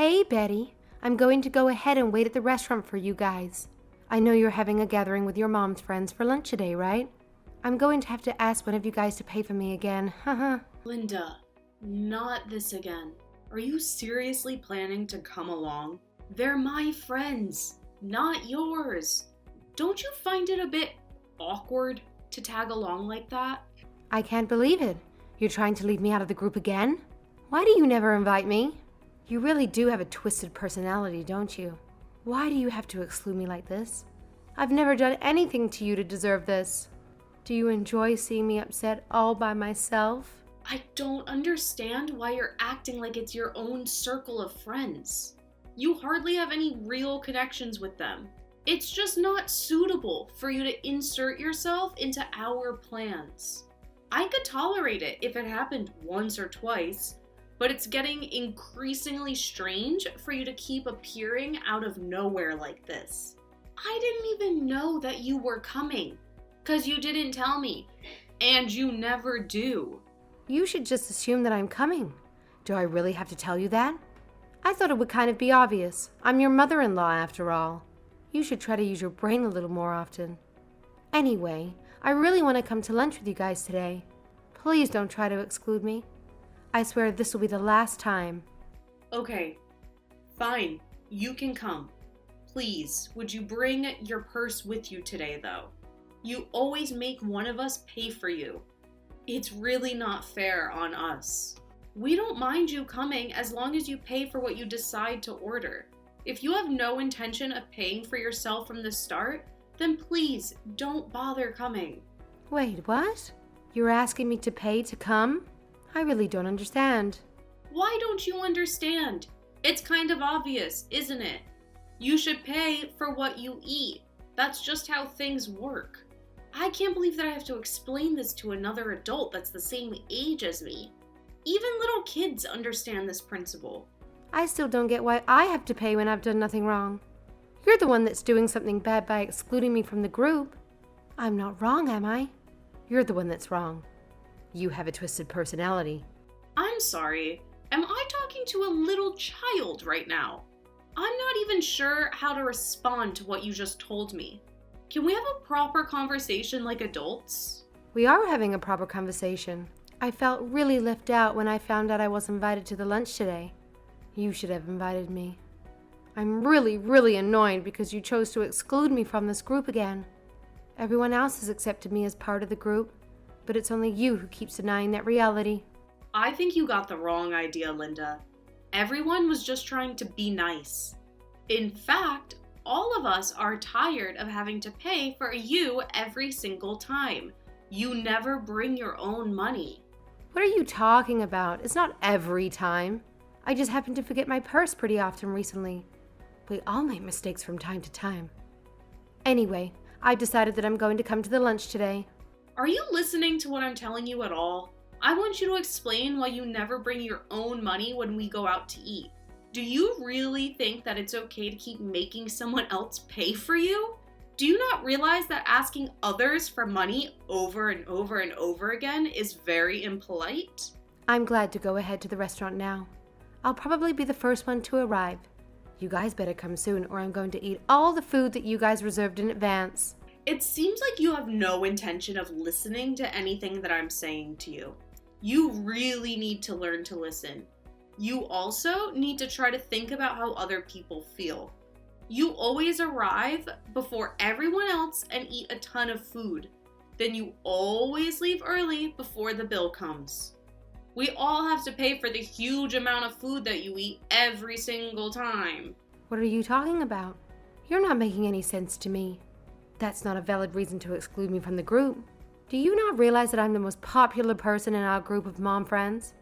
Hey, Betty. I'm going to go ahead and wait at the restaurant for you guys. I know you're having a gathering with your mom's friends for lunch today, right? I'm going to have to ask one of you guys to pay for me again. Haha. Linda, not this again. Are you seriously planning to come along? They're my friends, not yours. Don't you find it a bit awkward to tag along like that? I can't believe it. You're trying to leave me out of the group again? Why do you never invite me? You really do have a twisted personality, don't you? Why do you have to exclude me like this? I've never done anything to you to deserve this. Do you enjoy seeing me upset all by myself? I don't understand why you're acting like it's your own circle of friends. You hardly have any real connections with them. It's just not suitable for you to insert yourself into our plans. I could tolerate it if it happened once or twice, but it's getting increasingly strange for you to keep appearing out of nowhere like this. I didn't even know that you were coming, 'cause you didn't tell me, and you never do. You should just assume that I'm coming. Do I really have to tell you that? I thought it would kind of be obvious. I'm your mother-in-law after all. You should try to use your brain a little more often. Anyway, I really want to come to lunch with you guys today. Please don't try to exclude me. I swear this will be the last time. Okay, fine, you can come. Please, would you bring your purse with you today, though? You always make one of us pay for you. It's really not fair on us. We don't mind you coming as long as you pay for what you decide to order. If you have no intention of paying for yourself from the start, then please don't bother coming. Wait, what? You're asking me to pay to come? I really don't understand. Why don't you understand? It's kind of obvious, isn't it? You should pay for what you eat. That's just how things work. I can't believe that I have to explain this to another adult that's the same age as me. Even little kids understand this principle. I still don't get why I have to pay when I've done nothing wrong. You're the one that's doing something bad by excluding me from the group. I'm not wrong, am I? You're the one that's wrong. You have a twisted personality. I'm sorry. Am I talking to a little child right now? I'm not even sure how to respond to what you just told me. Can we have a proper conversation like adults? We are having a proper conversation. I felt really left out when I found out I was invited to the lunch today. You should have invited me. I'm really annoyed because you chose to exclude me from this group again. Everyone else has accepted me as part of the group, but it's only you who keeps denying that reality. I think you got the wrong idea, Linda. Everyone was just trying to be nice. In fact, all of us are tired of having to pay for you every single time. You never bring your own money. What are you talking about? It's not every time. I just happen to forget my purse pretty often recently. We all make mistakes from time to time. Anyway, I've decided that I'm going to come to the lunch today. Are you listening to what I'm telling you at all? I want you to explain why you never bring your own money when we go out to eat. Do you really think that it's okay to keep making someone else pay for you? Do you not realize that asking others for money over and over and over again is very impolite? I'm glad to go ahead to the restaurant now. I'll probably be the first one to arrive. You guys better come soon or I'm going to eat all the food that you guys reserved in advance. It seems like you have no intention of listening to anything that I'm saying to you. You really need to learn to listen. You also need to try to think about how other people feel. You always arrive before everyone else and eat a ton of food. Then you always leave early before the bill comes. We all have to pay for the huge amount of food that you eat every single time. What are you talking about? You're not making any sense to me. That's not a valid reason to exclude me from the group. Do you not realize that I'm the most popular person in our group of mom friends?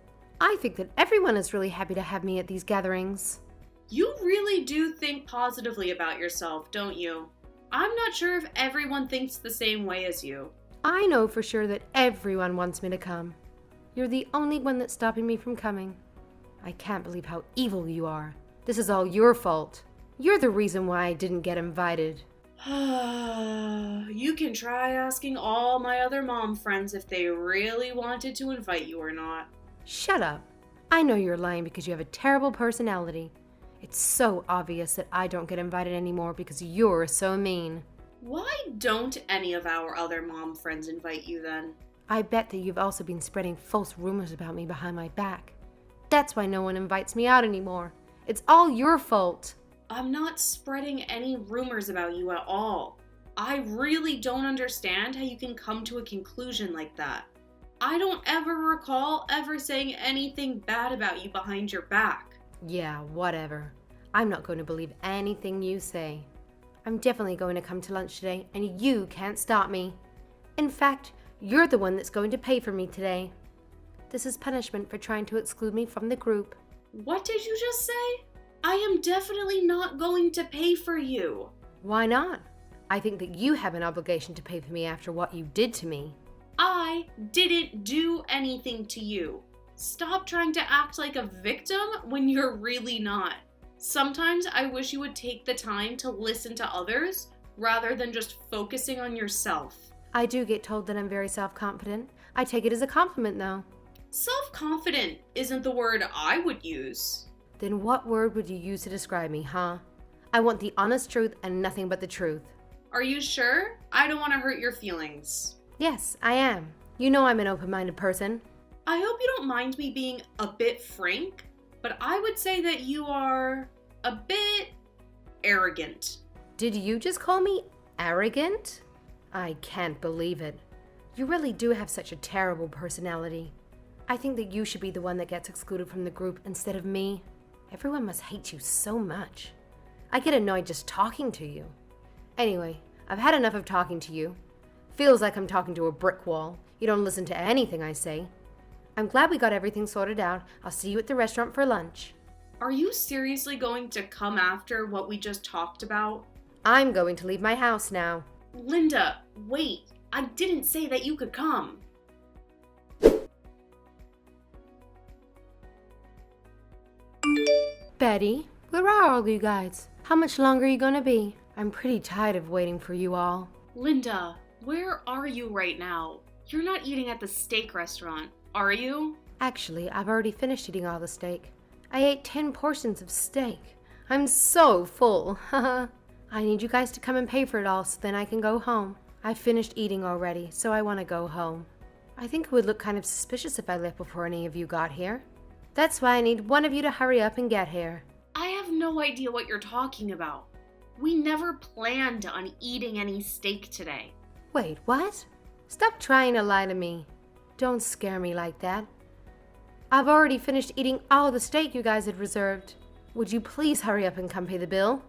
I think that everyone is really happy to have me at these gatherings. You really do think positively about yourself, don't you? I'm not sure if everyone thinks the same way as you. I know for sure that everyone wants me to come. You're the only one that's stopping me from coming. I can't believe how evil you are. This is all your fault. You're the reason why I didn't get invited. You can try asking all my other mom friends if they really wanted to invite you or not. Shut up. I know you're lying because you have a terrible personality. It's so obvious that I don't get invited anymore because you're so mean. Why don't any of our other mom friends invite you then? I bet that you've also been spreading false rumors about me behind my back. That's why no one invites me out anymore. It's all your fault. I'm not spreading any rumors about you at all. I really don't understand how you can come to a conclusion like that. I don't ever recall ever saying anything bad about you behind your back. Yeah, whatever. I'm not going to believe anything you say. I'm definitely going to come to lunch today, and you can't stop me. In fact, you're the one that's going to pay for me today. This is punishment for trying to exclude me from the group. What did you just say? I am definitely not going to pay for you. Why not? I think that you have an obligation to pay for me after what you did to me. I didn't do anything to you. Stop trying to act like a victim when you're really not. Sometimes I wish you would take the time to listen to others rather than just focusing on yourself. I do get told that I'm very self-confident. I take it as a compliment, though. Self-confident isn't the word I would use. Then what word would you use to describe me, huh? I want the honest truth and nothing but the truth. Are you sure? I don't want to hurt your feelings. Yes, I am. You know I'm an open-minded person. I hope you don't mind me being a bit frank, but I would say that you are a bit arrogant. Did you just call me arrogant? I can't believe it. You really do have such a terrible personality. I think that you should be the one that gets excluded from the group instead of me. Everyone must hate you so much. I get annoyed just talking to you. Anyway, I've had enough of talking to you. Feels like I'm talking to a brick wall. You don't listen to anything I say. I'm glad we got everything sorted out. I'll see you at the restaurant for lunch. Are you seriously going to come after what we just talked about? I'm going to leave my house now. Linda, wait. I didn't say that you could come. Betty, where are all you guys? How much longer are you gonna be? I'm pretty tired of waiting for you all. Linda, where are you right now? You're not eating at the steak restaurant, are you? Actually, I've already finished eating all the steak. I ate 10 portions of steak. I'm so full. Haha. I need you guys to come and pay for it all so then I can go home. I finished eating already, so I want to go home. I think it would look kind of suspicious if I left before any of you got here. That's why I need one of you to hurry up and get here. I have no idea what you're talking about. We never planned on eating any steak today. Wait, what? Stop trying to lie to me. Don't scare me like that. I've already finished eating all the steak you guys had reserved. Would you please hurry up and come pay the bill?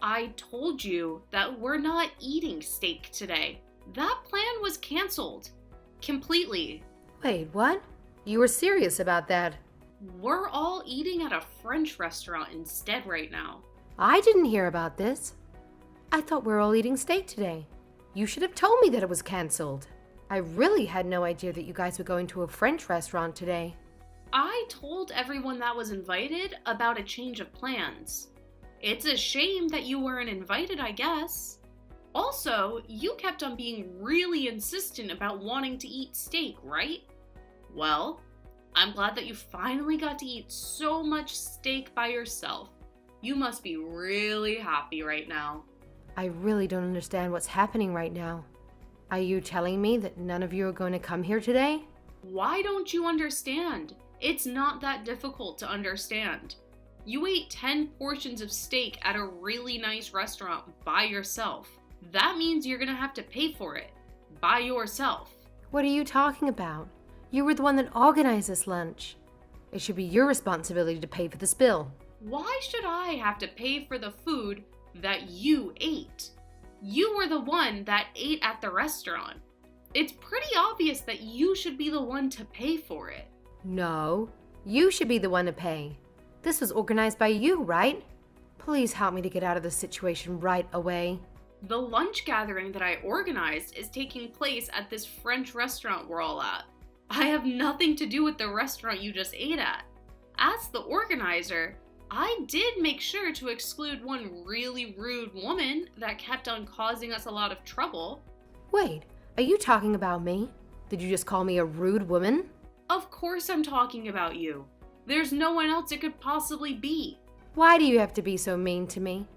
I told you that we're not eating steak today. That plan was canceled. Completely. Wait, what? You were serious about that? We're all eating at a French restaurant instead right now. I didn't hear about this. I thought we were all eating steak today. You should have told me that it was canceled. I really had no idea that you guys were going to a French restaurant today. I told everyone that was invited about a change of plans. It's a shame that you weren't invited, I guess. Also, you kept on being really insistent about wanting to eat steak, right? Well, I'm glad that you finally got to eat so much steak by yourself. You must be really happy right now. I really don't understand what's happening right now. Are you telling me that none of you are going to come here today? Why don't you understand? It's not that difficult to understand. You ate 10 portions of steak at a really nice restaurant by yourself. That means you're gonna have to pay for it by yourself. What are you talking about? You were the one that organized this lunch. It should be your responsibility to pay for this bill. Why should I have to pay for the food that you ate? You were the one that ate at the restaurant. It's pretty obvious that you should be the one to pay for it. No, you should be the one to pay. This was organized by you, right? Please help me to get out of this situation right away. The lunch gathering that I organized is taking place at this French restaurant we're all at. I have nothing to do with the restaurant you just ate at. As the organizer, I did make sure to exclude one really rude woman that kept on causing us a lot of trouble. Wait, are you talking about me? Did you just call me a rude woman? Of course I'm talking about you. There's no one else it could possibly be. Why do you have to be so mean to me?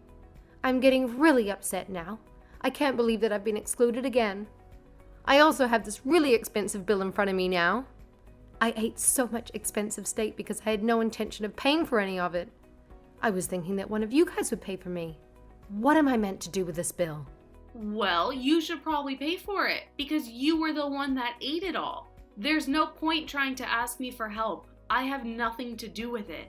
I'm getting really upset now. I can't believe that I've been excluded again. I also have this really expensive bill in front of me now. I ate so much expensive steak because I had no intention of paying for any of it. I was thinking that one of you guys would pay for me. What am I meant to do with this bill? Well, you should probably pay for it because you were the one that ate it all. There's no point trying to ask me for help. I have nothing to do with it.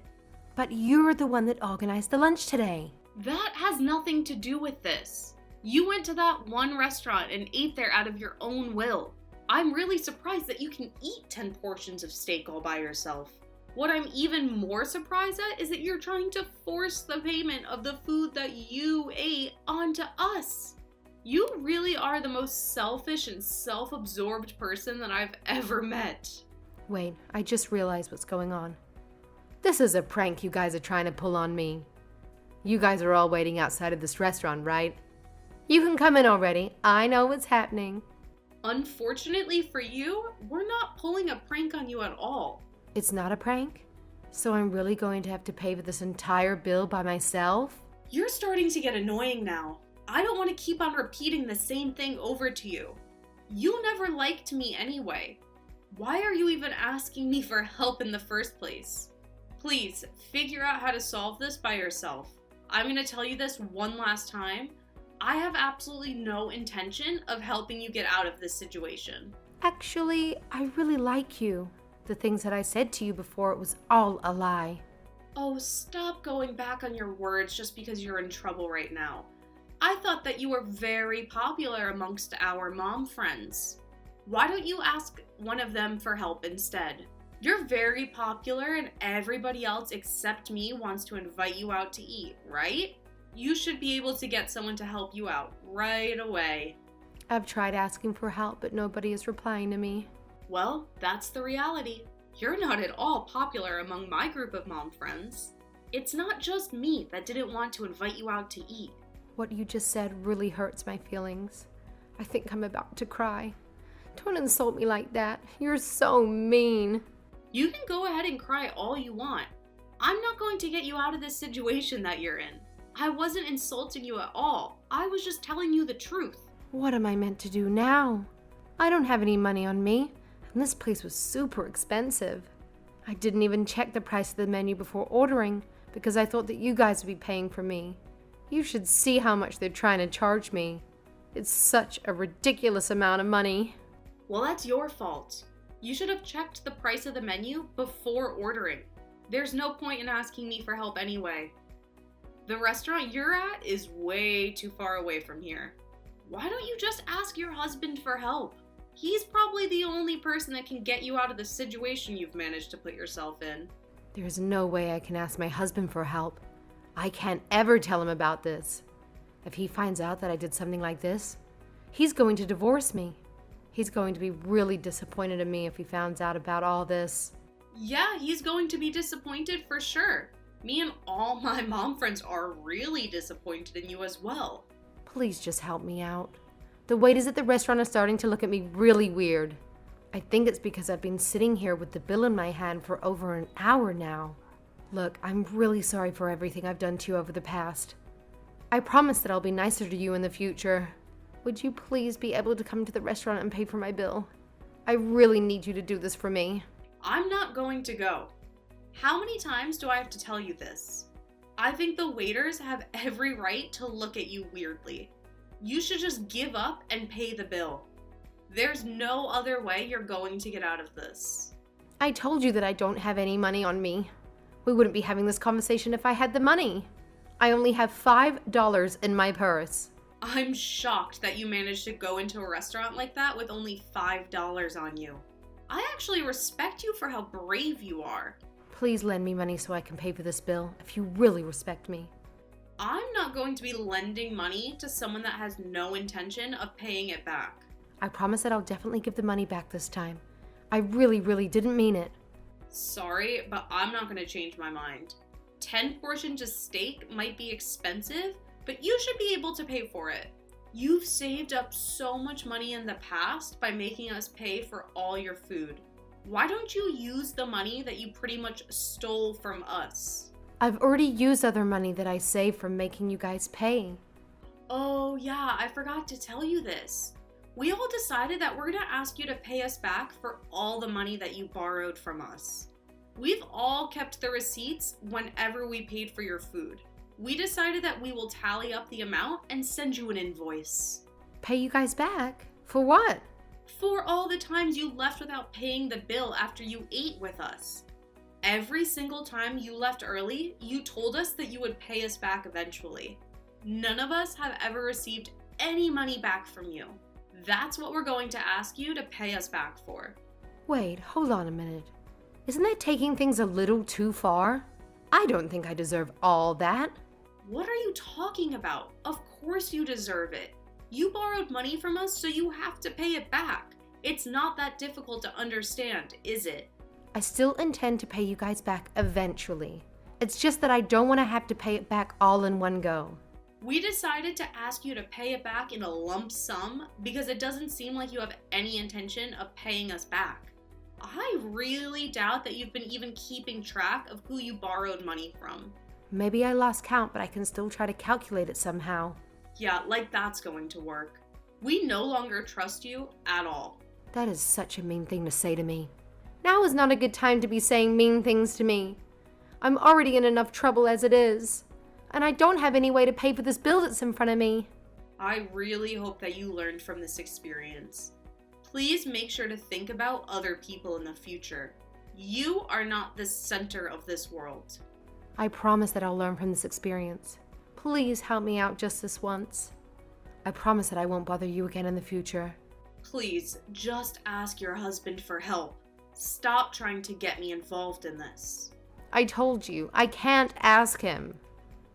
But you're the one that organized the lunch today. That has nothing to do with this. You went to that one restaurant and ate there out of your own will. I'm really surprised that you can eat 10 portions of steak all by yourself. What I'm even more surprised at is that you're trying to force the payment of the food that you ate onto us. You really are the most selfish and self-absorbed person that I've ever met. Wait, I just realized what's going on. This is a prank you guys are trying to pull on me. You guys are all waiting outside of this restaurant, right? You can come in already. I know what's happening. Unfortunately for you, we're not pulling a prank on you at all. It's not a prank? So I'm really going to have to pay for this entire bill by myself? You're starting to get annoying now. I don't want to keep on repeating the same thing over to you. You never liked me anyway. Why are you even asking me for help in the first place? Please, figure out how to solve this by yourself. I'm going to tell you this one last time. I have absolutely no intention of helping you get out of this situation. Actually, I really like you. The things that I said to you before, it was all a lie. Oh, stop going back on your words just because you're in trouble right now. I thought that you were very popular amongst our mom friends. Why don't you ask one of them for help instead? You're very popular and everybody else except me wants to invite you out to eat, right? You should be able to get someone to help you out right away. I've tried asking for help, but nobody is replying to me. Well, that's the reality. You're not at all popular among my group of mom friends. It's not just me that didn't want to invite you out to eat. What you just said really hurts my feelings. I think I'm about to cry. Don't insult me like that. You're so mean. You can go ahead and cry all you want. I'm not going to get you out of this situation that you're in. I wasn't insulting you at all. I was just telling you the truth. What am I meant to do now? I don't have any money on me, and this place was super expensive. I didn't even check the price of the menu before ordering because I thought that you guys would be paying for me. You should see how much they're trying to charge me. It's such a ridiculous amount of money. Well, that's your fault. You should have checked the price of the menu before ordering. There's no point in asking me for help anyway. The restaurant you're at is way too far away from here. Why don't you just ask your husband for help? He's probably the only person that can get you out of the situation you've managed to put yourself in. There's no way I can ask my husband for help. I can't ever tell him about this. If he finds out that I did something like this, he's going to divorce me. He's going to be really disappointed in me if he finds out about all this. Yeah, he's going to be disappointed for sure. Me and all my mom friends are really disappointed in you as well. Please just help me out. The waiters at the restaurant are starting to look at me really weird. I think it's because I've been sitting here with the bill in my hand for over an hour now. Look, I'm really sorry for everything I've done to you over the past. I promise that I'll be nicer to you in the future. Would you please be able to come to the restaurant and pay for my bill? I really need you to do this for me. I'm not going to go. How many times do I have to tell you this? I think the waiters have every right to look at you weirdly. You should just give up and pay the bill. There's no other way you're going to get out of this. I told you that I don't have any money on me. We wouldn't be having this conversation if I had the money. I only have $5 in my purse. I'm shocked that you managed to go into a restaurant like that with only $5 on you. I actually respect you for how brave you are. Please lend me money so I can pay for this bill, if you really respect me. I'm not going to be lending money to someone that has no intention of paying it back. I promise that I'll definitely give the money back this time. I really, really didn't mean it. Sorry, but I'm not going to change my mind. 10 portions of steak might be expensive, but you should be able to pay for it. You've saved up so much money in the past by making us pay for all your food. Why don't you use the money that you pretty much stole from us? I've already used other money that I saved from making you guys pay. Oh yeah, I forgot to tell you this. We all decided that we're gonna ask you to pay us back for all the money that you borrowed from us. We've all kept the receipts whenever we paid for your food. We decided that we will tally up the amount and send you an invoice. Pay you guys back? For what? For all the times you left without paying the bill after you ate with us. Every single time you left early, you told us that you would pay us back eventually. None of us have ever received any money back from you. That's what we're going to ask you to pay us back for. Wait, hold on a minute. Isn't that taking things a little too far? I don't think I deserve all that. What are you talking about? Of course you deserve it. You borrowed money from us, so you have to pay it back. It's not that difficult to understand, is it? I still intend to pay you guys back eventually. It's just that I don't want to have to pay it back all in one go. We decided to ask you to pay it back in a lump sum because it doesn't seem like you have any intention of paying us back. I really doubt that you've been even keeping track of who you borrowed money from. Maybe I lost count, but I can still try to calculate it somehow. Yeah, like that's going to work. We no longer trust you at all. That is such a mean thing to say to me. Now is not a good time to be saying mean things to me. I'm already in enough trouble as it is. And I don't have any way to pay for this bill that's in front of me. I really hope that you learned from this experience. Please make sure to think about other people in the future. You are not the center of this world. I promise that I'll learn from this experience. Please help me out just this once. I promise that I won't bother you again in the future. Please, just ask your husband for help. Stop trying to get me involved in this. I told you, I can't ask him.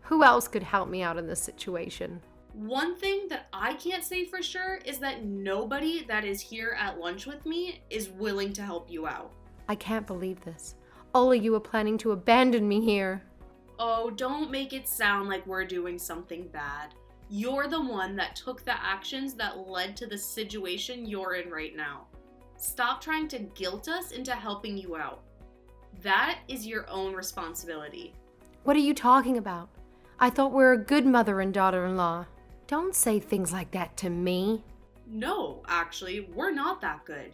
Who else could help me out in this situation? One thing that I can't say for sure is that nobody that is here at lunch with me is willing to help you out. I can't believe this. All of you are planning to abandon me here. Oh, don't make it sound like we're doing something bad. You're the one that took the actions that led to the situation you're in right now. Stop trying to guilt us into helping you out. That is your own responsibility. What are you talking about? I thought we were a good mother and daughter-in-law. Don't say things like that to me. No, actually, we're not that good.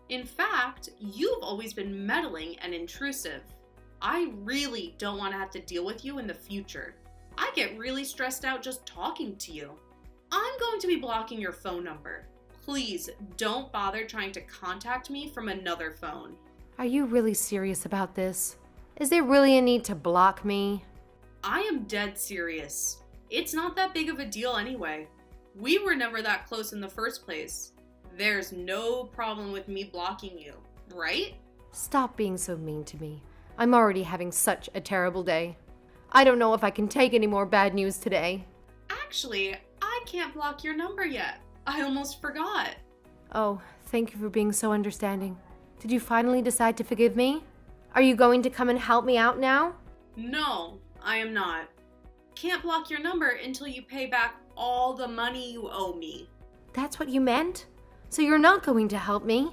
In fact, you've always been meddling and intrusive. I really don't want to have to deal with you in the future. I get really stressed out just talking to you. I'm going to be blocking your phone number. Please don't bother trying to contact me from another phone. Are you really serious about this? Is there really a need to block me? I am dead serious. It's not that big of a deal anyway. We were never that close in the first place. There's no problem with me blocking you, right? Stop being so mean to me. I'm already having such a terrible day. I don't know if I can take any more bad news today. Actually, I can't block your number yet. I almost forgot. Oh, thank you for being so understanding. Did you finally decide to forgive me? Are you going to come and help me out now? No, I am not. Can't block your number until you pay back all the money you owe me. That's what you meant? So you're not going to help me?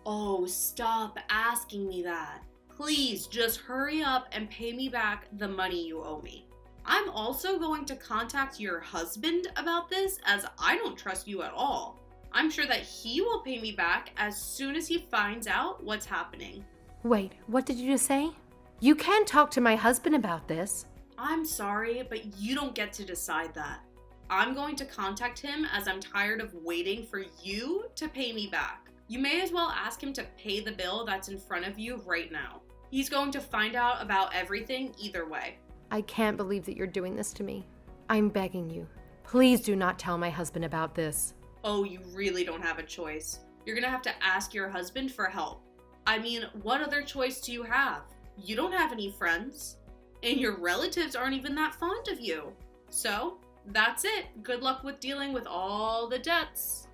Oh, stop asking me that. Please just hurry up and pay me back the money you owe me. I'm also going to contact your husband about this as I don't trust you at all. I'm sure that he will pay me back as soon as he finds out what's happening. Wait, what did you just say? You can't talk to my husband about this. I'm sorry, but you don't get to decide that. I'm going to contact him as I'm tired of waiting for you to pay me back. You may as well ask him to pay the bill that's in front of you right now. He's going to find out about everything either way. I can't believe that you're doing this to me. I'm begging you. Please do not tell my husband about this. Oh, you really don't have a choice. You're gonna have to ask your husband for help. I mean, what other choice do you have? You don't have any friends, and your relatives aren't even that fond of you. So, that's it. Good luck with dealing with all the debts.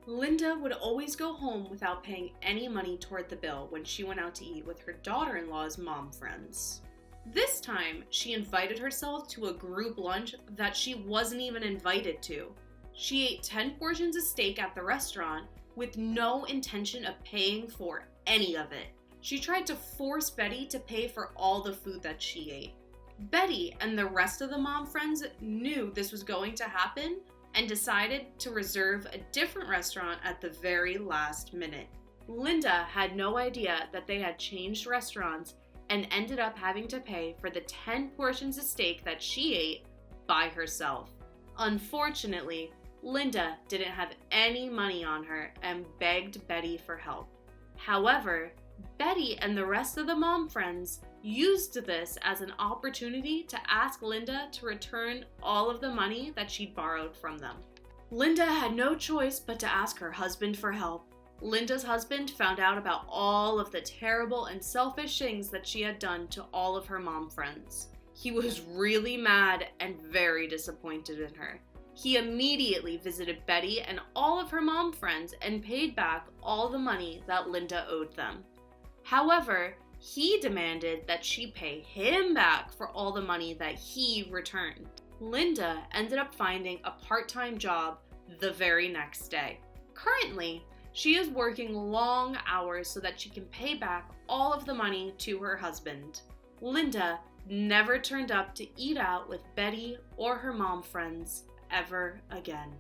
Linda would always go home without paying any money toward the bill when she went out to eat with her daughter-in-law's mom friends. This time, she invited herself to a group lunch that she wasn't even invited to. She ate 10 portions of steak at the restaurant with no intention of paying for any of it. She tried to force Betty to pay for all the food that she ate. Betty and the rest of the mom friends knew this was going to happen and decided to reserve a different restaurant at the very last minute. Linda had no idea that they had changed restaurants and ended up having to pay for the 10 portions of steak that she ate by herself. Unfortunately, Linda didn't have any money on her and begged Betty for help. However, Betty and the rest of the mom friends used this as an opportunity to ask Linda to return all of the money that she'd borrowed from them. Linda had no choice but to ask her husband for help. Linda's husband found out about all of the terrible and selfish things that she had done to all of her mom friends. He was really mad and very disappointed in her. He immediately visited Betty and all of her mom friends and paid back all the money that Linda owed them. However, he demanded that she pay him back for all the money that he returned. Linda ended up finding a part-time job the very next day. Currently, she is working long hours so that she can pay back all of the money to her husband. Linda never turned up to eat out with Betty or her mom friends ever again.